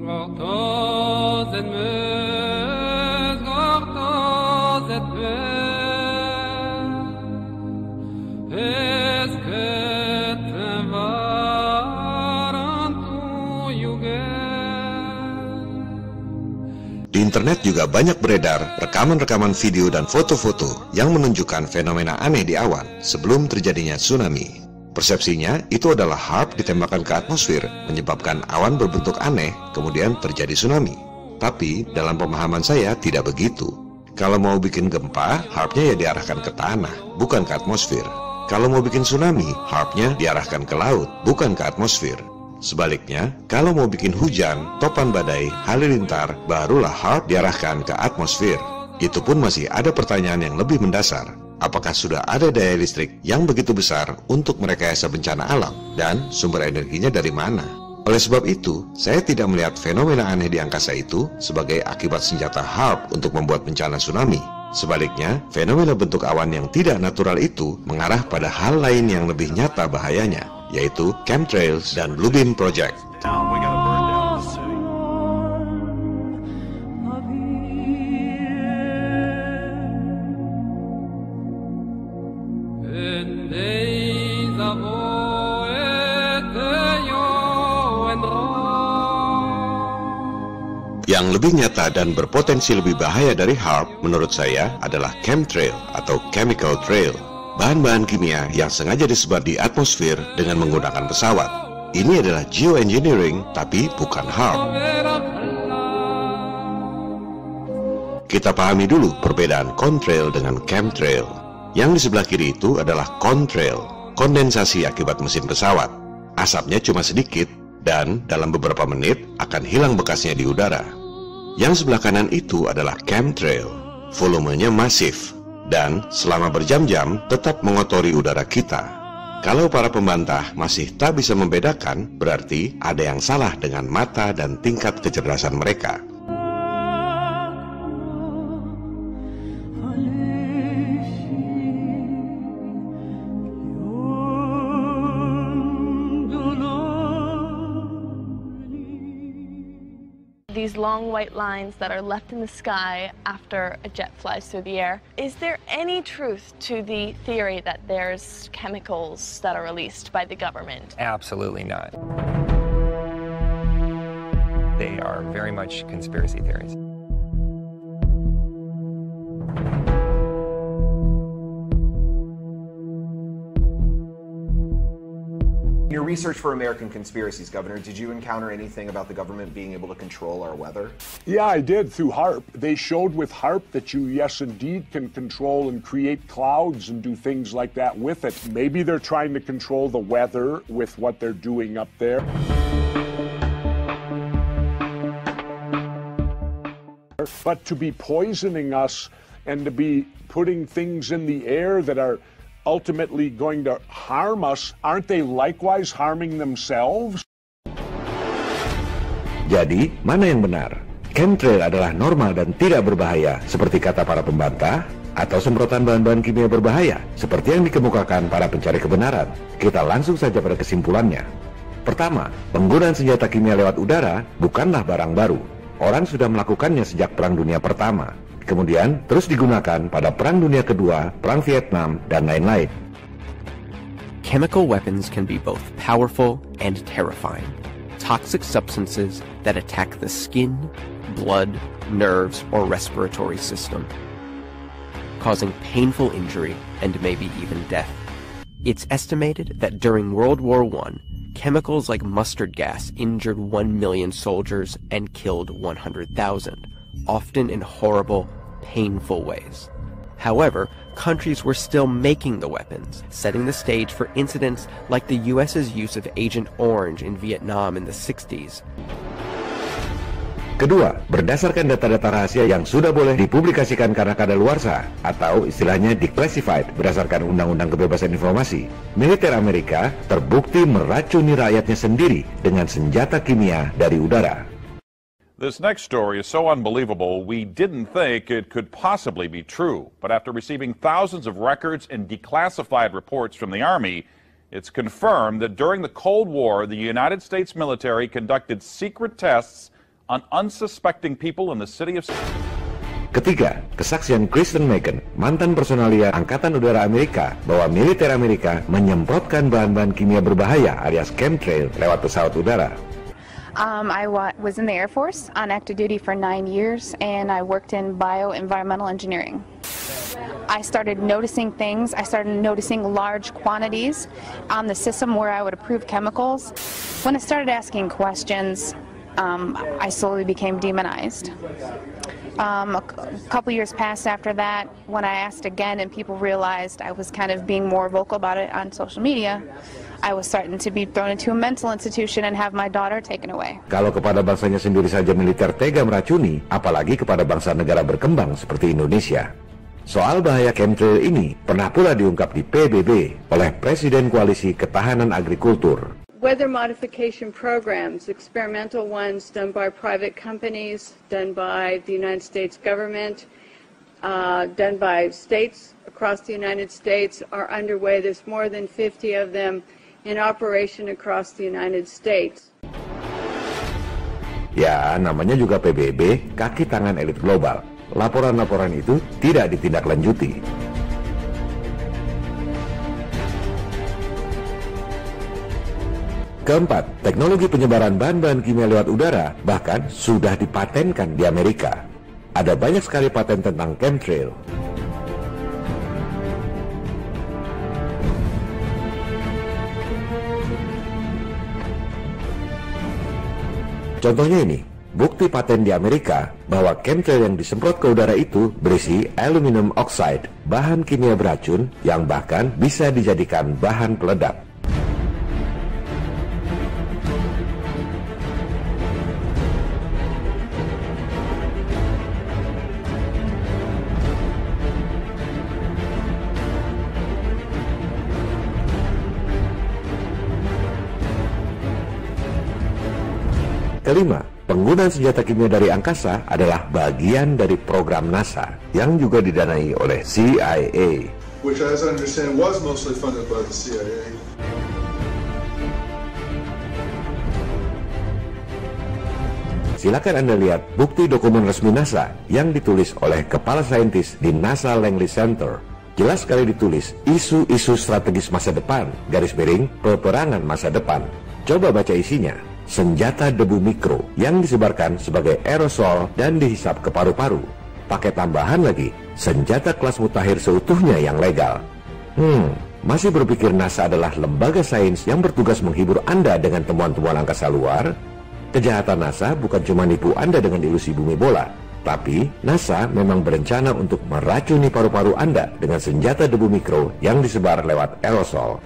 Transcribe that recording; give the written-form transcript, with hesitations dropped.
Di internet juga banyak beredar rekaman-rekaman video dan foto-foto yang menunjukkan fenomena aneh di awan sebelum terjadinya tsunami. Persepsinya itu adalah HAARP ditembakkan ke atmosfer menyebabkan awan berbentuk aneh kemudian terjadi tsunami. Tapi dalam pemahaman saya tidak begitu. Kalau mau bikin gempa, HAARP-nya ya diarahkan ke tanah, bukan ke atmosfer. Kalau mau bikin tsunami, HAARP-nya diarahkan ke laut, bukan ke atmosfer. Sebaliknya, kalau mau bikin hujan, topan badai, halilintar, barulah HAARP diarahkan ke atmosfer. Itu pun masih ada pertanyaan yang lebih mendasar. Apakah sudah ada daya listrik yang begitu besar untuk merekayasa bencana alam? Dan sumber energinya dari mana? Oleh sebab itu, saya tidak melihat fenomena aneh di angkasa itu sebagai akibat senjata HAARP untuk membuat bencana tsunami. Sebaliknya, fenomena bentuk awan yang tidak natural itu mengarah pada hal lain yang lebih nyata bahayanya, yaitu chemtrails dan Bluebeam Project. Yang lebih nyata dan berpotensi lebih bahaya dari HAARP menurut saya adalah chemtrail atau chemical trail. Bahan-bahan kimia yang sengaja disebar di atmosfer dengan menggunakan pesawat. Ini adalah geoengineering, tapi bukan HAARP. Kita pahami dulu perbedaan contrail dengan chemtrail. Yang di sebelah kiri itu adalah contrail, kondensasi akibat mesin pesawat. Asapnya cuma sedikit, dan dalam beberapa menit akan hilang bekasnya di udara. Yang sebelah kanan itu adalah chemtrail, volumenya masif, dan selama berjam-jam tetap mengotori udara kita. Kalau para pembantah masih tak bisa membedakan, berarti ada yang salah dengan mata dan tingkat kecerdasan mereka. These long white lines that are left in the sky after a jet flies through the air. Is there any truth to the theory that there's chemicals that are released by the government? Absolutely not. They are very much conspiracy theories. In your research for American conspiracies, Governor, did you encounter anything about the government being able to control our weather? Yeah, I did, through HAARP. They showed with HAARP that you, yes, indeed, can control and create clouds and do things like that with it. Maybe they're trying to control the weather with what they're doing up there. But to be poisoning us and to be putting things in the air that are ultimately going to harm us, aren't they likewise harming themselves? Jadi, mana yang benar? Chemtrail adalah normal dan tidak berbahaya, seperti kata para pembantah, atau semprotan bahan-bahan kimia berbahaya, seperti yang dikemukakan para pencari kebenaran? Kita langsung saja pada kesimpulannya. Pertama, penggunaan senjata kimia lewat udara bukanlah barang baru. Orang sudah melakukannya sejak Perang Dunia Pertama. Kemudian terus digunakan pada Perang Dunia Kedua, Perang Vietnam, dan lain-lain. Chemical weapons can be both powerful and terrifying. Toxic substances that attack the skin, blood, nerves, or respiratory system, causing painful injury and maybe even death. It's estimated that during World War I, chemicals like mustard gas injured 1 million soldiers and killed 100,000. Often in horrible, painful ways. However, countries were still making the weapons, setting the stage for incidents like the US's use of Agent Orange in Vietnam in the 60s. Kedua, berdasarkan data-data rahasia yang sudah boleh dipublikasikan karena kadaluarsa, atau istilahnya declassified berdasarkan Undang-Undang Kebebasan Informasi, militer Amerika terbukti meracuni rakyatnya sendiri dengan senjata kimia dari udara. This next story is so unbelievable, we didn't think it could possibly be true. But after receiving thousands of records and declassified reports from the Army, it's confirmed that during the Cold War, the United States military conducted secret tests on unsuspecting people in the city of... Ketiga, kesaksian Kristen Megan, mantan personalia Angkatan Udara Amerika, bahwa militer Amerika menyemprotkan bahan-bahan kimia berbahaya alias chemtrail lewat pesawat udara. I was in the Air Force on active duty for 9 years, and I worked in bioenvironmental engineering. I started noticing things. I started noticing large quantities on the system where I would approve chemicals. When I started asking questions, I slowly became demonized. A couple years passed after that when I asked again and people realized I was kind of being more vocal about it on social media. I was starting to be thrown into a mental institution and have my daughter taken away. Kalau kepada bangsanya sendiri saja militer tega meracuni, apalagi kepada bangsa negara berkembang seperti Indonesia. Soal bahaya chemtrail ini pernah pula diungkap di PBB oleh Presiden Koalisi Ketahanan Agrikultur. Weather modification programs, experimental ones done by private companies, done by the United States government, done by states across the United States are underway. There's more than 50 of them in operation across the United States. Ya, namanya juga PBB, kaki tangan elit global. Laporan-laporan itu tidak ditindaklanjuti. Keempat, teknologi penyebaran bahan-bahan kimia lewat udara bahkan sudah dipatenkan di Amerika. Ada banyak sekali paten tentang chemtrail. Contohnya ini, bukti paten di Amerika bahwa chemtrail yang disemprot ke udara itu berisi aluminium oxide, bahan kimia beracun yang bahkan bisa dijadikan bahan peledak. Kelima, penggunaan senjata kimia dari angkasa adalah bagian dari program NASA yang juga didanai oleh CIA. Which, as I understand, was mostly funded by the CIA. Silakan Anda lihat bukti dokumen resmi NASA yang ditulis oleh kepala saintis di NASA Langley Center. Jelas sekali ditulis isu-isu strategis masa depan, garis miring peperangan masa depan. Coba baca isinya. Senjata debu mikro yang disebarkan sebagai aerosol dan dihisap ke paru-paru. Pakai tambahan lagi, senjata kelas mutakhir seutuhnya yang legal. Masih berpikir NASA adalah lembaga sains yang bertugas menghibur Anda dengan temuan-temuan angkasa luar? Kejahatan NASA bukan cuma nipu Anda dengan ilusi bumi bola, tapi NASA memang berencana untuk meracuni paru-paru Anda dengan senjata debu mikro yang disebar lewat aerosol.